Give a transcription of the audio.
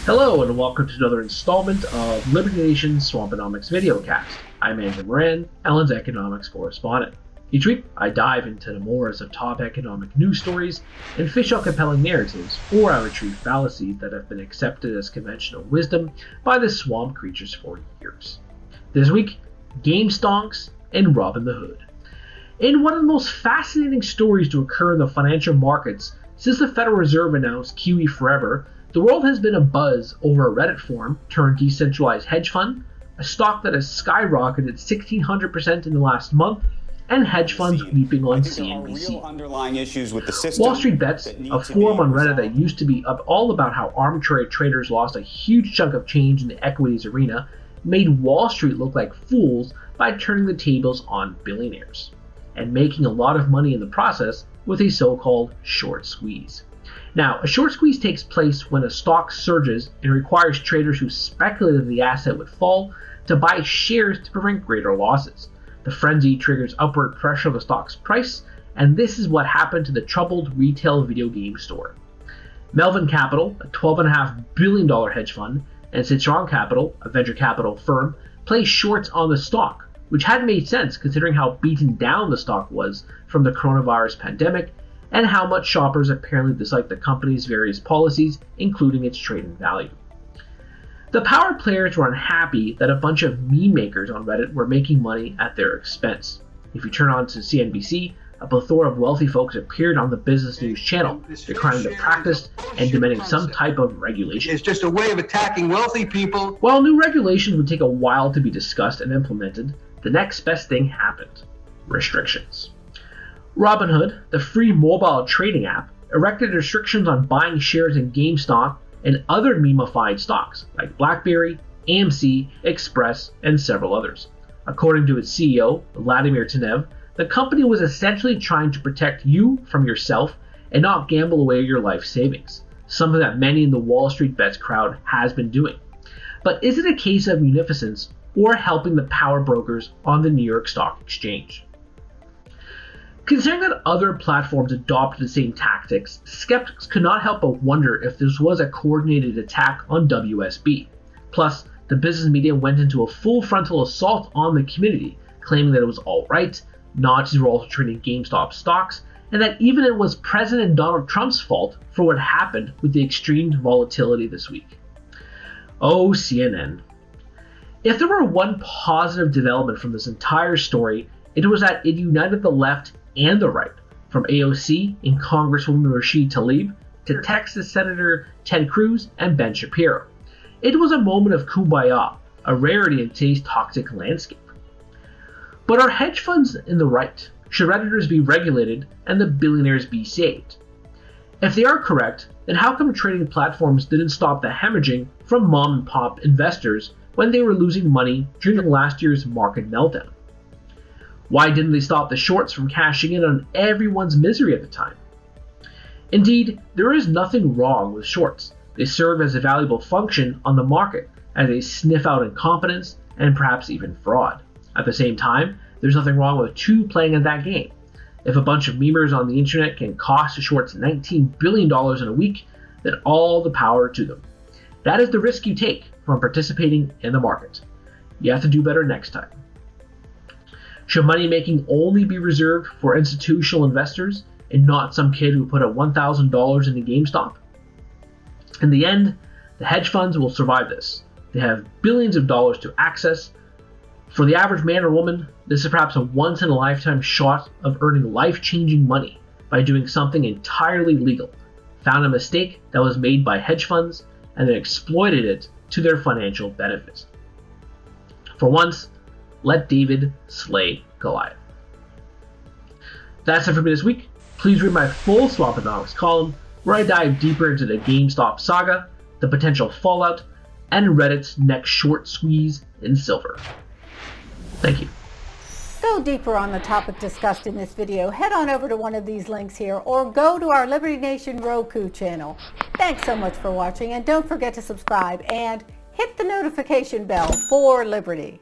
Hello and welcome to another installment of Liberty Nation's Swamponomics videocast. I'm Andrew Moran, Ellen's economics correspondent. Each week, I dive into the mores of top economic news stories and fish out compelling narratives, or I retrieve fallacies that have been accepted as conventional wisdom by the swamp creatures for years. This week, GameStonks and Robinhood. In one of the most fascinating stories to occur in the financial markets since the Federal Reserve announced QE forever, the world has been abuzz over a Reddit forum turned decentralized hedge fund, a stock that has skyrocketed 1,600% in the last month, and hedge funds weeping on CNBC. WallStreetBets, a forum on Reddit that used to be all about how arbitrary traders lost a huge chunk of change in the equities arena, made Wall Street look like fools by turning the tables on billionaires, and making a lot of money in the process with a so-called short squeeze. Now, a short squeeze takes place when a stock surges and requires traders who speculated the asset would fall to buy shares to prevent greater losses. The frenzy triggers upward pressure on the stock's price, and this is what happened to the troubled retail video game store. Melvin Capital, a $12.5 billion hedge fund, and Citron Capital, a venture capital firm, placed shorts on the stock, which had made sense considering how beaten down the stock was from the coronavirus pandemic and how much shoppers apparently dislike the company's various policies, including its trading value. The power players were unhappy that a bunch of meme makers on Reddit were making money at their expense. If you turn on to CNBC, a plethora of wealthy folks appeared on the business news channel, decrying the practice and demanding some type of regulation. It's just a way of attacking wealthy people. While new regulations would take a while to be discussed and implemented, the next best thing happened: restrictions. Robinhood, the free mobile trading app, erected restrictions on buying shares in GameStop and other memified stocks like BlackBerry, AMC, Express, and several others. According to its CEO, Vladimir Tenev, the company was essentially trying to protect you from yourself and not gamble away your life savings, something that many in the WallStreetBets crowd has been doing. But is it a case of munificence or helping the power brokers on the New York Stock Exchange? Considering that other platforms adopted the same tactics, skeptics could not help but wonder if this was a coordinated attack on WSB. Plus, the business media went into a full frontal assault on the community, claiming that it was alright, Nazis were also trading GameStop stocks, and that even it was President Donald Trump's fault for what happened with the extreme volatility this week. Oh, CNN. If there were one positive development from this entire story, it was that it united the left and the right, from AOC and Congresswoman Rashid Tlaib to Texas Senator Ted Cruz and Ben Shapiro. It was a moment of kumbaya, a rarity in today's toxic landscape. But are hedge funds in the right? Should Redditors be regulated and the billionaires be saved? If they are correct, then how come trading platforms didn't stop the hemorrhaging from mom and pop investors when they were losing money during last year's market meltdown? Why didn't they stop the shorts from cashing in on everyone's misery at the time? Indeed, there is nothing wrong with shorts. They serve as a valuable function on the market as they sniff out incompetence and perhaps even fraud. At the same time, there's nothing wrong with two playing at that game. If a bunch of memers on the internet can cost the shorts $19 billion in a week, then all the power to them. That is the risk you take from participating in the market. You have to do better next time. Should money making only be reserved for institutional investors and not some kid who put up $1,000 into GameStop? In the end, the hedge funds will survive this. They have billions of dollars to access. For the average man or woman, this is perhaps a once-in-a-lifetime shot of earning life-changing money by doing something entirely legal, found a mistake that was made by hedge funds, and then exploited it to their financial benefit. For once, let David slay Goliath. That's it for me this week. Please read my full Swamponomics column, where I dive deeper into the GameStop saga, the potential fallout, and Reddit's next short squeeze in silver. Thank you. Go deeper on the topic discussed in this video, head on over to one of these links here, or go to our Liberty Nation Roku channel. Thanks so much for watching, and don't forget to subscribe and hit the notification bell for Liberty.